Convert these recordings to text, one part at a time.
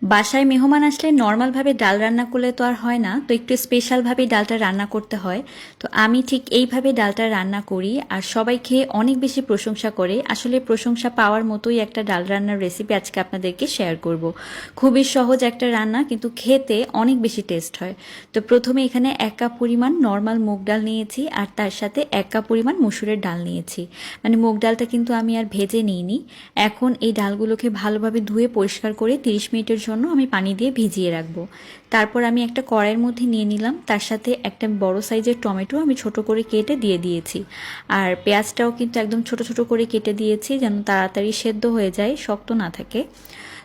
বাসায় মেহমান আসলে নর্মালভাবে ডাল রান্না করলে তো আর হয় না, তো একটু স্পেশালভাবে ডালটা রান্না করতে হয়। তো আমি ঠিক এইভাবে ডালটা রান্না করি আর সবাই খেয়ে অনেক বেশি প্রশংসা করে। আসলে প্রশংসা পাওয়ার মতোই একটা ডাল রান্নার রেসিপি আজকে আপনাদেরকে শেয়ার করব। খুবই সহজ একটা রান্না, কিন্তু খেতে অনেক বেশি টেস্ট হয়। তো প্রথমে এখানে 1 কাপ পরিমাণ নর্মাল মুগ ডাল নিয়েছি আর তার সাথে 1 কাপ পরিমাণ মসুরের ডাল নিয়েছি। মানে মুগ ডালটা কিন্তু আমি আর ভেজে নিইনি। এখন এই ডালগুলোকে ভালোভাবে ধুয়ে পরিষ্কার করে 30 মিনিটের জন্য আমি পানি দিয়ে ভিজিয়ে রাখবো। তারপর আমি একটা কড়াইয়ের মধ্যে নিয়ে নিলাম, তার সাথে একটা বড় সাইজের টমেটো আমি ছোট করে কেটে দিয়ে দিয়েছি। আর পেঁয়াজটাও কিন্তু একদম ছোট ছোট করে কেটে দিয়েছি, যেন তাড়াতাড়ি সেদ্ধ হয়ে যায়, শক্ত না থাকে।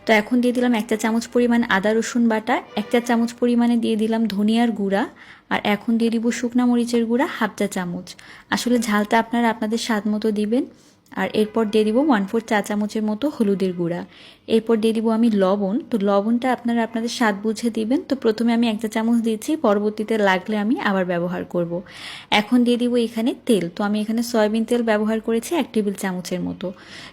তো এখন দিয়ে দিলাম 1 চা চামচ পরিমাণ আদা রসুন বাটা, 1 চা চামচ পরিমাণে দিয়ে দিলাম ধনিয়ার গুঁড়া, আর এখন দিয়ে দিব শুকনা মরিচের গুঁড়া 1/2 চা চামচ। আসলে ঝালটা আপনারা আপনাদের স্বাদ মতো দিবেন। আর এরপর দিয়ে দিব 1/4 চা চামচের মতো হলুদের গুঁড়া। এরপর দিয়ে দিব আমি লবণ। তো লবণটা আপনারা আপনাদের স্বাদ বুঝে দিবেন। তো প্রথমে আমি 1 চা চামচ দিয়েছি, পরবর্তীতে লাগলে আমি আবার ব্যবহার করব। এখন দিয়ে দিব এখানে তেল। তো আমি এখানে সয়াবিন তেল ব্যবহার করেছি 1 টেবিল চামচের মতো।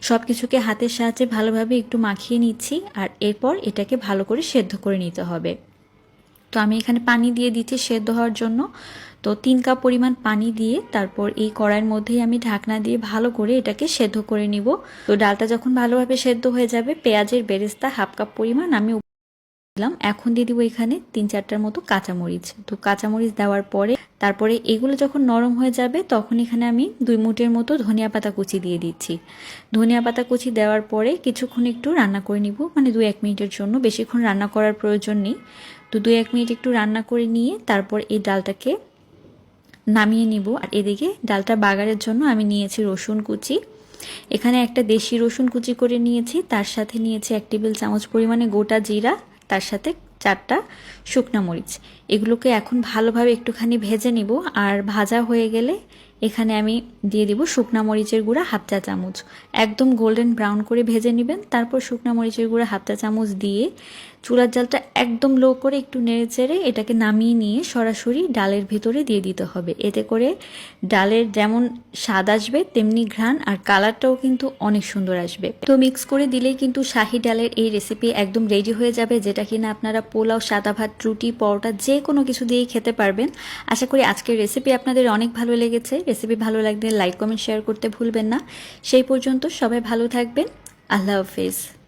সব কিছুকে হাতের সাহায্যে ভালোভাবে একটু মাখিয়ে নিচ্ছি, আর এরপর এটাকে ভালো করে সেদ্ধ করে নিতে হবে। তো আমি এখানে পানি দিয়ে দিচ্ছি সেদ্ধ হওয়ার জন্য। তো 3 কাপ পরিমাণ পানি দিয়ে তারপর এই কড়াইয়ের মধ্যেই আমি ঢাকনা দিয়ে ভালো করে এটাকে সেদ্ধ করে নিব। তো ডালটা যখন ভালোভাবে সেদ্ধ হয়ে যাবে, পেঁয়াজের বেরেস্তা 1/2 কাপ পরিমাণ আমি দিলাম। এখন দিয়ে দিব এখানে 3-4টার মতো কাঁচামরিচ। তো কাঁচামরিচ দেওয়ার পরে তারপরে এগুলো যখন নরম হয়ে যাবে, তখন এখানে আমি 2 মুঠের মতো ধনিয়া পাতা কুচি দিয়ে দিচ্ছি। ধনিয়া পাতা কুচি দেওয়ার পরে কিছুক্ষণ একটু রান্না করে নিব, মানে 2-1 মিনিটের জন্য, বেশিক্ষণ রান্না করার প্রয়োজন নেই। তো 2-1 মিনিট একটু রান্না করে নিয়ে তারপর এই ডালটাকে নামিয়ে নিব। আর এদিকে ডালটা বাগারের জন্য আমি নিয়েছি রসুন কুচি। এখানে একটা দেশি রসুন কুচি করে নিয়েছি, তার সাথে নিয়েছি 1 টেবিল চামচ পরিমাণে গোটা জিরা, তার সাথে 4টা শুকনা মরিচ। এগুলোকে এখন ভালোভাবে একটুখানি ভেজে নিব। আর ভাজা হয়ে গেলে এখানে আমি দিয়ে দিব শুকনা মরিচের গুঁড়া 1/2 চা চামচ। একদম গোল্ডেন ব্রাউন করে ভেজে নেবেন। তারপর শুকনা মরিচের গুঁড়া 1/2 চা চামচ দিয়ে চুলার জালটা একদম লো করে একটু নেড়েচেড়ে এটাকে নামিয়ে নিয়ে সরাসরি ডালের ভিতরে দিয়ে দিতে হবে। এতে করে ডালের যেমন স্বাদ আসবে, তেমনি ঘ্রাণ আর কালারটাও কিন্তু অনেক সুন্দর আসবে। তো মিক্স করে দিলেই কিন্তু শাহি ডালের এই রেসিপি একদম রেডি হয়ে যাবে, যেটা কিনা আপনারা পোলাও, সাদা ভাত, রুটি, পরোটা যে কোনো কিছু দিয়েই খেতে পারবেন। আশা করি আজকের রেসিপি আপনাদের অনেক ভালো লেগেছে। রেসিপি ভালো লাগলে লাইক, কমেন্ট, শেয়ার করতে ভুলবেন না। সেই পর্যন্ত সবাই ভালো থাকবেন। আল্লাহ হাফেজ।